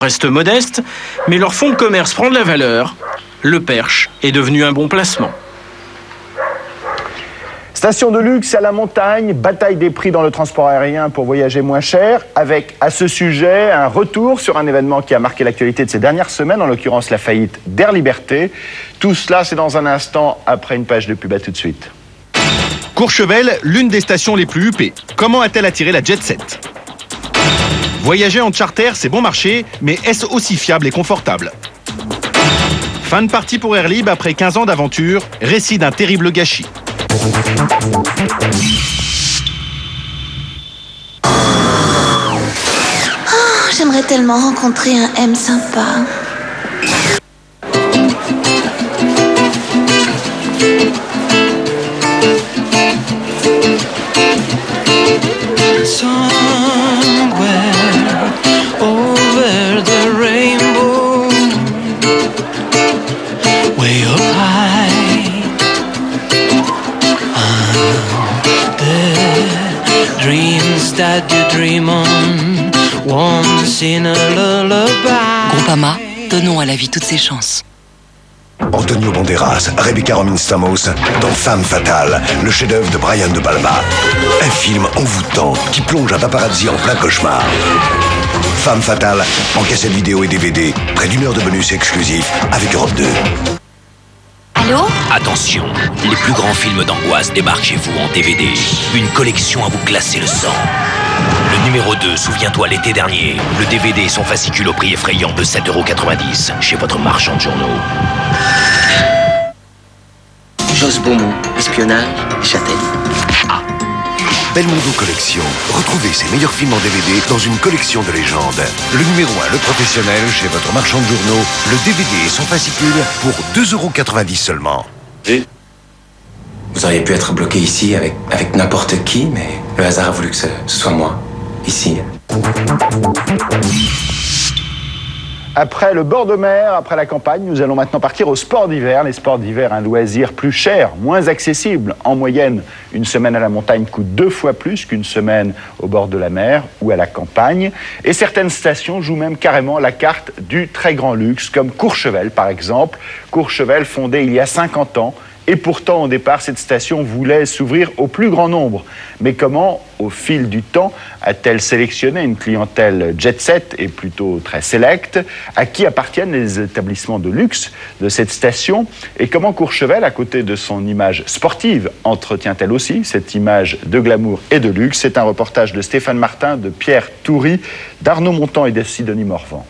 restent modestes, mais leur fonds de commerce prend de la valeur. Le Perche est devenu un bon placement. Station de luxe à la montagne, bataille des prix dans le transport aérien pour voyager moins cher, avec à ce sujet un retour sur un événement qui a marqué l'actualité de ces dernières semaines, en l'occurrence la faillite d'Air Liberté. Tout cela, c'est dans un instant, après une page de pub. À tout de suite. Courchevel, l'une des stations les plus huppées. Comment a-t-elle attiré la jet set? Voyager en charter, c'est bon marché, mais est-ce aussi fiable et confortable? Fin de partie pour Air Lib après 15 ans d'aventure, récit d'un terrible gâchis. Oh, j'aimerais tellement rencontrer un M sympa. Over the rainbow, way up high, the dreams that you dream on, once in a lullaby. Groupama, donnons à la vie toutes ses chances. Antonio Banderas, Rebecca Romijn Stamos dans Femme Fatale, le chef-d'œuvre de Brian De Palma. Un film envoûtant qui plonge un paparazzi en plein cauchemar. Femme Fatale, en cassette vidéo et DVD, près d'une heure de bonus exclusif avec Europe 2. Allô? Attention, les plus grands films d'angoisse débarquent chez vous en DVD. Une collection à vous glacer le sang. Le numéro 2, souviens-toi l'été dernier. Le DVD et son fascicule au prix effrayant de 7,90 € chez votre marchand de journaux. Joss Bonbon, espionnage, Châtel. Belmondo Collection. Retrouvez ses meilleurs films en DVD dans une collection de légendes. Le numéro 1, Le Professionnel, chez votre marchand de journaux. Le DVD et son fascicule pour 2,90 € seulement. Vous auriez pu être bloqué ici avec n'importe qui, mais le hasard a voulu que ce soit moi, ici. Après le bord de mer, après la campagne, nous allons maintenant partir au sport d'hiver. Les sports d'hiver, un loisir plus cher, moins accessible. En moyenne, une semaine à la montagne coûte 2 fois plus qu'une semaine au bord de la mer ou à la campagne. Et certaines stations jouent même carrément la carte du très grand luxe, comme Courchevel par exemple. Courchevel, fondée il y a 50 ans. Et pourtant, au départ, cette station voulait s'ouvrir au plus grand nombre. Mais comment, au fil du temps, a-t-elle sélectionné une clientèle jet-set et plutôt très sélecte? À qui appartiennent les établissements de luxe de cette station? Et comment Courchevel, à côté de son image sportive, entretient-elle aussi cette image de glamour et de luxe? C'est un reportage de Stéphane Martin, de Pierre Toury, d'Arnaud Montand et de Sidonie Morvan.